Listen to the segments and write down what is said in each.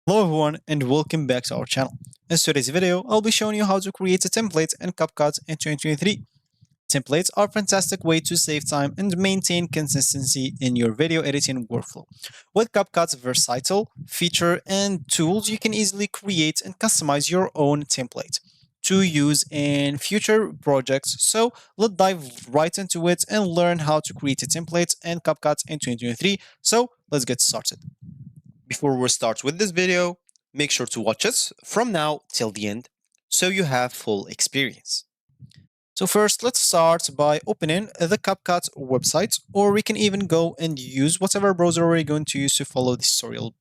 Hello everyone and welcome back to our channel. In today's video, I'll be showing you how to create a template in Capcut in 2023. Templates are a fantastic way to save time and maintain consistency in your video editing workflow. With Capcut's versatile feature and tools, you can easily create and customize your own template to use in future projects. So let's dive right into it and learn how to create a template in Capcut in 2023. So let's get started. Before we start with this video, make sure to watch it from now till the end so you have full experience. So first, let's start by opening the CapCut website, or we can even go and use whatever browser we're going to use to follow this tutorial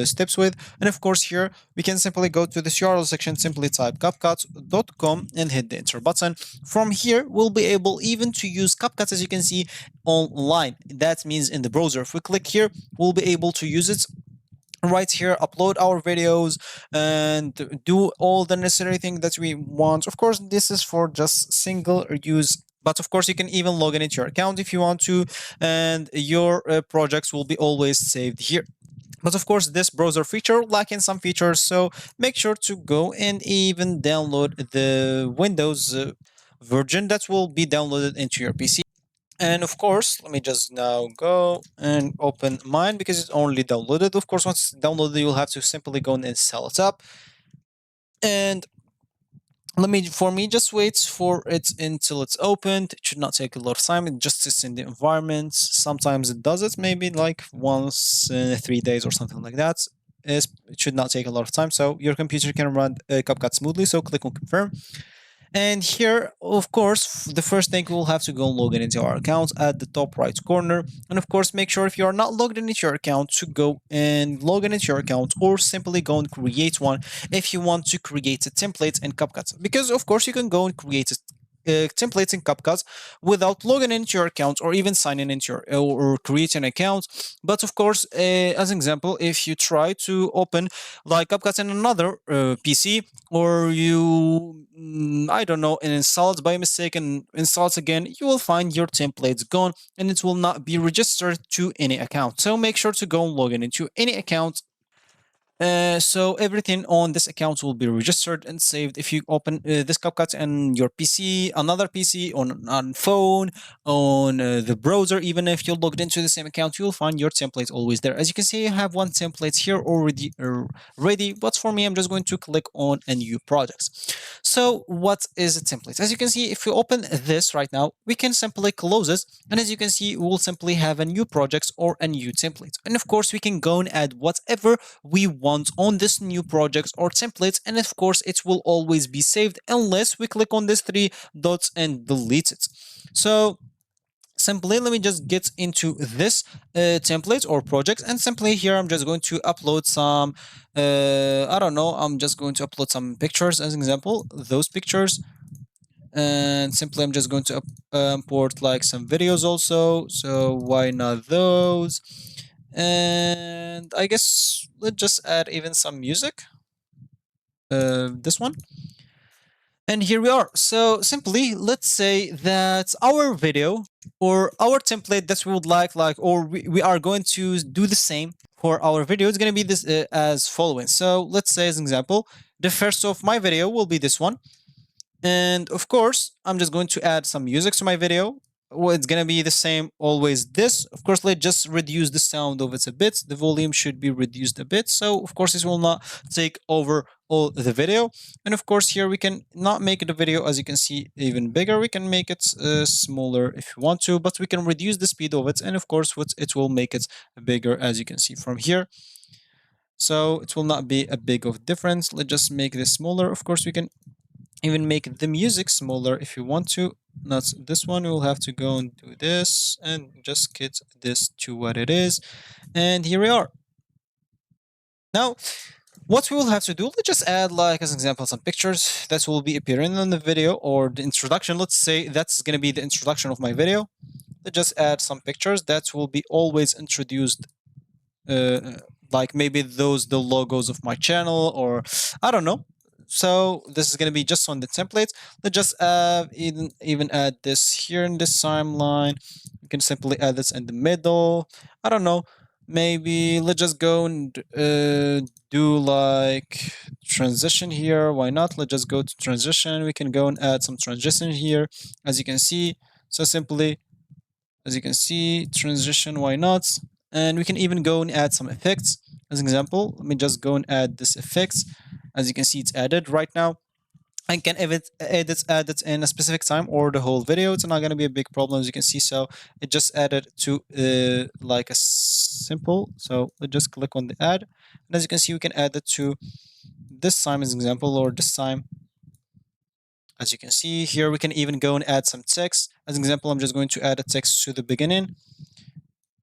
steps with. And of course here, we can simply go to this URL section, simply type capcut.com and hit the enter button. From here, we'll be able even to use CapCut, as you can see, online. That means in the browser. If we click here, we'll be able to use it right here, upload our videos and do all the necessary thing that we want. Of course, this is for just single use, but of course you can even log in into your account if you want to, and your projects will be always saved here. But of course, this browser feature lacking some features, so make sure to go and even download the Windows version that will be downloaded into your PC. And of course, let me just now go and open mine because it's only downloaded. Of course, once it's downloaded, you'll have to simply go and install it up. And for me, just wait for it until it's opened. It should not take a lot of time. It just sits in the environment. Sometimes it does it, maybe like once in 3 days or something like that. It should not take a lot of time. So your computer can run CapCut smoothly. So click on confirm. And here, of course, the first thing we'll have to go and log in into our account at the top right corner. And of course, make sure if you are not logged in into your account to go and log in into your account, or simply go and create one if you want to create a template in CapCut. Because of course, you can go and create a templates in CapCut without logging into your account or even signing into your or create an account. But of course, as an example, if you try to open like CapCut in another PC, or you I don't know, and install it by mistake and install it again, you will find your templates gone and it will not be registered to any account. So make sure to go and log in into any account, so everything on this account will be registered and saved. If you open this CapCut on your PC, another PC, on phone, on the browser, even if you're logged into the same account, you'll find your template always there. As you can see, I have one template here already ready, but for me, I'm just going to click on a new project. So what is a template? As you can see, if you open this right now, we can simply close it. And as you can see, we'll simply have a new project or a new template. And of course, we can go and add whatever we want on this new project or template, and of course it will always be saved unless we click on these three dots and delete it. So simply, let me just get into this template or project, and simply here I'm just going to upload some I don't know, I'm just going to upload some pictures as an example, those pictures. And simply I'm just going to import like some videos also, so why not those? And I guess let's just add even some music, this one. And here we are. So simply, let's say that our video or our template that we would like, or we are going to do the same for our video. It's going to be this as following. So let's say as an example, the first of my video will be this one. And of course, I'm just going to add some music to my video. Well, it's gonna be the same always this. Of course, let's just reduce the sound of it a bit. The volume should be reduced a bit. So of course, this will not take over all the video. And of course, here we can not make the video, as you can see, even bigger. We can make it smaller if you want to, but we can reduce the speed of it. And of course, it will make it bigger, as you can see from here. So it will not be a big of difference. Let's just make this smaller. Of course, we can even make the music smaller if you want to. Not this one. We'll have to go and do this and just get this to what it is. And here we are. Now, what we will have to do, let's just add, like as an example, some pictures that will be appearing in the video, or the introduction. Let's say that's going to be the introduction of my video. Let's just add some pictures that will be always introduced, like maybe the logos of my channel, or I don't know. So this is going to be just on the template. Let's just even add this here in this timeline. You can simply add this in the middle. I don't know. Maybe let's just go and do like transition here. Why not? Let's just go to transition. We can go and add some transition here, as you can see. So simply, as you can see, transition, why not? And we can even go and add some effects. As an example, let me just go and add this effects. As you can see, it's added right now. I can add it in a specific time or the whole video. It's not going to be a big problem, as you can see. So it just added to like a simple. So let's just click on the add. And as you can see, we can add it to this time as an example, or this time. As you can see here, we can even go and add some text. As an example, I'm just going to add a text to the beginning.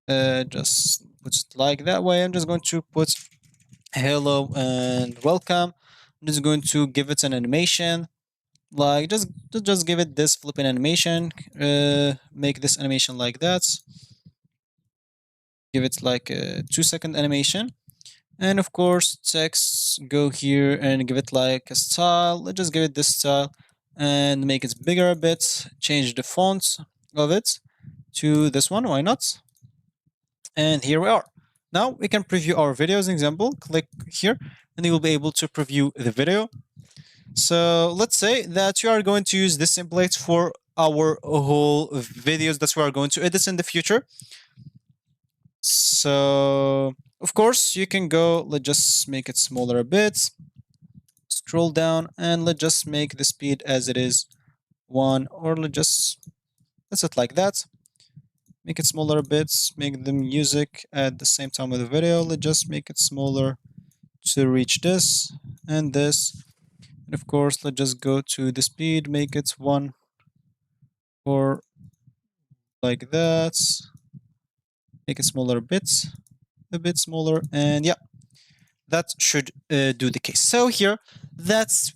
Just put it like that way. I'm just going to put hello and welcome. I'm just going to give it an animation. Like just give it this flipping animation. Make this animation like that. Give it like a 2-second animation. And of course, text, go here and give it like a style. Let's just give it this style and make it bigger a bit. Change the font of it to this one. Why not? And here we are. Now we can preview our video as an example. Click here and you will be able to preview the video. So let's say that you are going to use this template for our whole videos that we are going to edit in the future. So of course you can go, let's just make it smaller a bit. Scroll down and let's just make the speed as it is 1, or let's it like that. Make it smaller a bit, make the music at the same time with the video. Let's just make it smaller to reach this and this. And of course, let's just go to the speed, make it 1, or like that. Make it smaller a bit smaller, and yeah, that should do the case. So here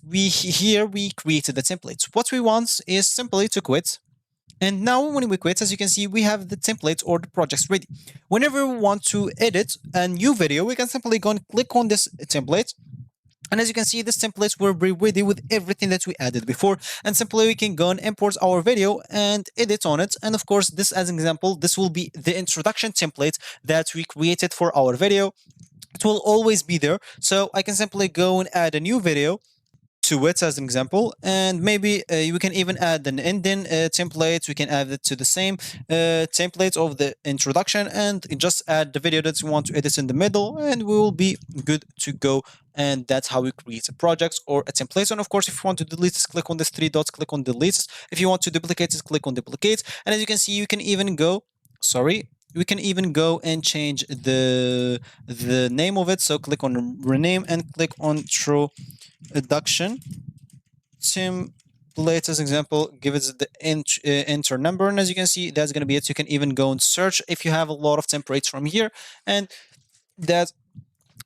we created the templates. What we want is simply to quit. And now when we quit, as you can see, we have the templates or the projects ready. Whenever we want to edit a new video, we can simply go and click on this template. And as you can see, this templates will be ready with everything that we added before. And simply we can go and import our video and edit on it. And of course, this as an example, this will be the introduction template that we created for our video. It will always be there. So I can simply go and add a new video to it as an example, and maybe you can even add an ending template. We can add it to the same template of the introduction and just add the video that you want to edit in the middle, and we will be good to go. And that's how we create a project or a template. And of course, if you want to delete it, click on these 3 dots, click on delete. If you want to duplicate it, click on duplicate. And as you can see, you can even go, we can even go and change the name of it. So click on rename and click on introduction template as example. Give it the enter number, and as you can see, that's going to be it. You can even go and search if you have a lot of templates from here, and that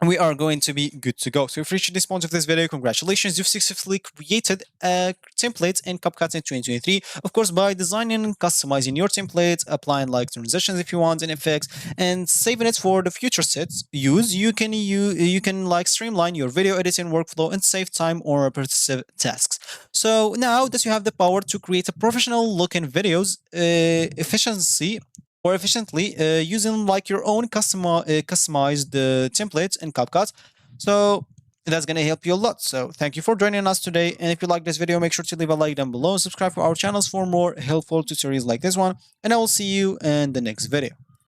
we are going to be good to go. So if you reached this point of this video, congratulations, you've successfully created a template in Capcut in 2023. Of course, by designing and customizing your template, applying like transitions if you want and effects, and saving it for the future sets use, you can like streamline your video editing workflow and save time on repetitive tasks. So now that you have the power to create a professional looking videos efficiently using like your own customized templates in Capcut. So that's going to help you a lot. So thank you for joining us today. And if you like this video, make sure to leave a like down below and subscribe to our channels for more helpful tutorials like this one. And I will see you in the next video.